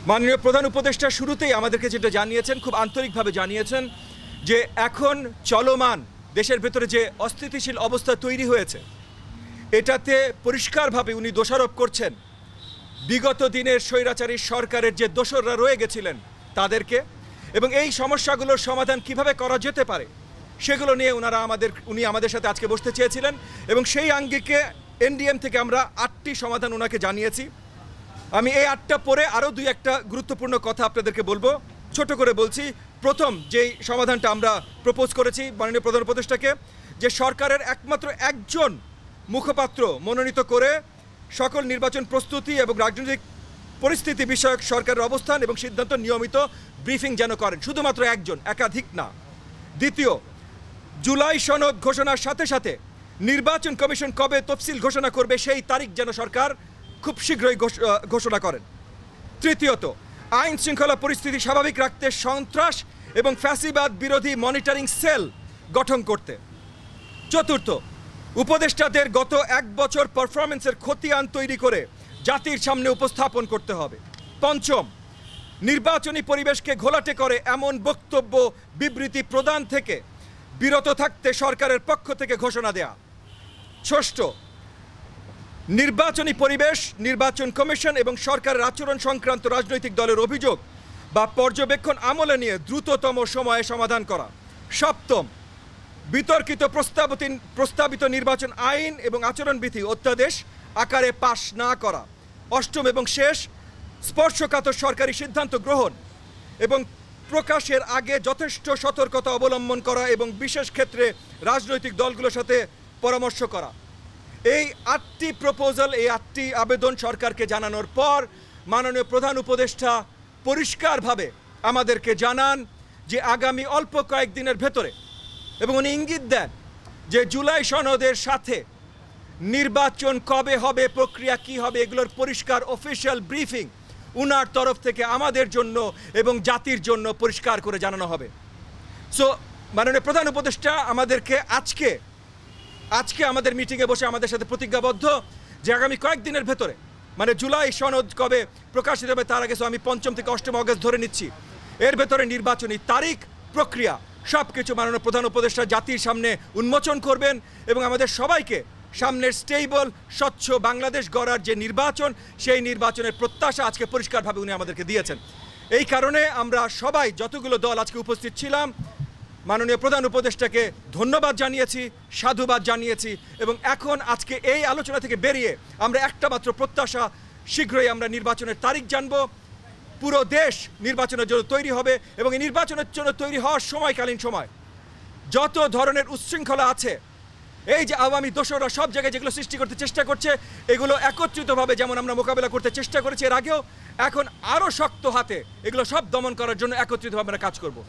মাননীয় প্রধান উপদেষ্টা শুরুতেই আমাদেরকে যেটা জানিয়েছেন, খুব আন্তরিকভাবে জানিয়েছেন যে এখন চলমান দেশের ভেতরে যে অস্থিতিশীল অবস্থা তৈরি হয়েছে, এটাতে পরিষ্কারভাবে উনি দোষারোপ করছেন বিগত দিনের স্বৈরাচারী সরকারের যে দোসররা রয়ে গেছিলেন তাদেরকে, এবং এই সমস্যাগুলোর সমাধান কিভাবে করা যেতে পারে সেগুলো নিয়ে উনি আমাদের সাথে আজকে বসতে চেয়েছিলেন, এবং সেই আঙ্গিকে এনডিএম থেকে আমরা 8টি সমাধান ওনাকে জানিয়েছি। আমি এই 8টা পরে আরও দুই একটা গুরুত্বপূর্ণ কথা আপনাদেরকে বলবো। ছোট করে বলছি, প্রথম যেই সমাধানটা আমরা প্রপোজ করেছি মাননীয় প্রধান উপদেষ্টাকে, যে সরকারের একমাত্র একজন মুখপাত্র মনোনীত করে সকল নির্বাচন প্রস্তুতি এবং রাজনৈতিক পরিস্থিতি বিষয়ক সরকারের অবস্থান এবং সিদ্ধান্ত নিয়মিত ব্রিফিং যেন করেন, শুধুমাত্র একজন, একাধিক না। দ্বিতীয়, জুলাই সনদ ঘোষণার সাথে সাথে নির্বাচন কমিশন কবে তফসিল ঘোষণা করবে সেই তারিখ যেন সরকার খুব শীঘ্রই ঘোষণা করেন। তৃতীয়ত, আইন শৃঙ্খলা পরিস্থিতি স্বাভাবিক রাখতে সন্ত্রাস এবং ফ্যাসিবাদ বিরোধী মনিটরিং সেল গঠন করতে। চতুর্থ, উপদেষ্টাদের গত 1 বছর পারফরমেন্সের খতিয়ান তৈরি করে জাতির সামনে উপস্থাপন করতে হবে। পঞ্চম, নির্বাচনী পরিবেশকে ঘোলাটে করে এমন বক্তব্য বিবৃতি প্রদান থেকে বিরত থাকতে সরকারের পক্ষ থেকে ঘোষণা দেয়া। ষষ্ঠ, নির্বাচনী পরিবেশ, নির্বাচন কমিশন এবং সরকারের আচরণ সংক্রান্ত রাজনৈতিক দলের অভিযোগ বা পর্যবেক্ষণ আমলে নিয়ে দ্রুততম সময়ে সমাধান করা। সপ্তম, বিতর্কিত প্রস্তাবিত নির্বাচন আইন এবং আচরণবিধি অধ্যাদেশ আকারে পাশ না করা। অষ্টম এবং শেষ, স্পর্শকাতর সরকারি সিদ্ধান্ত গ্রহণ এবং প্রকাশের আগে যথেষ্ট সতর্কতা অবলম্বন করা এবং বিশেষ ক্ষেত্রে রাজনৈতিক দলগুলোর সাথে পরামর্শ করা। এই 8টি প্রপোজাল, এই 8টি আবেদন সরকারকে জানানোর পর মাননীয় প্রধান উপদেষ্টা পরিষ্কারভাবে আমাদেরকে জানান যে আগামী অল্প কয়েকদিনের ভেতরে, এবং উনি ইঙ্গিত দেন যে জুলাই সনদের সাথে নির্বাচন কবে হবে, প্রক্রিয়া কি হবে, এগুলোর পরিষ্কার অফিসিয়াল ব্রিফিং উনার তরফ থেকে আমাদের জন্য এবং জাতির জন্য পরিষ্কার করে জানানো হবে। সো মাননীয় প্রধান উপদেষ্টা আমাদেরকে আজকে আমাদের মিটিংয়ে বসে আমাদের সাথে প্রতিজ্ঞাবদ্ধ যে আগামী কয়েকদিনের ভেতরে, মানে জুলাই সনদ কবে প্রকাশিত হবে তার আগে, আমি 5ম থেকে 8ম অগস্ট ধরে নিচ্ছি, এর ভেতরে নির্বাচনী তারিখ, প্রক্রিয়া সব কিছু মাননীয় প্রধান উপদেষ্টা জাতির সামনে উন্মোচন করবেন এবং আমাদের সবাইকে সামনের স্টেবল স্বচ্ছ বাংলাদেশ গড়ার যে নির্বাচন, সেই নির্বাচনের প্রত্যাশা আজকে পরিষ্কারভাবে উনি আমাদেরকে দিয়েছেন। এই কারণে আমরা সবাই যতগুলো দল আজকে উপস্থিত ছিলাম মাননীয় প্রধান উপদেষ্টাকে ধন্যবাদ জানিয়েছি, সাধুবাদ জানিয়েছি, এবং এখন আজকে এই আলোচনা থেকে বেরিয়ে আমরা একটা মাত্র প্রত্যাশা, শীঘ্রই আমরা নির্বাচনের তারিখ জানব। পুরো দেশ নির্বাচনের জন্য তৈরি হবে এবং এই নির্বাচনের জন্য তৈরি হওয়ার সময়কালীন সময় যত ধরনের উচ্ছৃঙ্খলা আছে, এই যে আওয়ামী দোসররা সব জায়গায় যেগুলো সৃষ্টি করতে চেষ্টা করছে, এগুলো একত্রিতভাবে যেমন আমরা মোকাবেলা করতে চেষ্টা করেছি এর আগেও, এখন আরও শক্ত হাতে এগুলো সব দমন করার জন্য একত্রিতভাবে আমরা কাজ করব।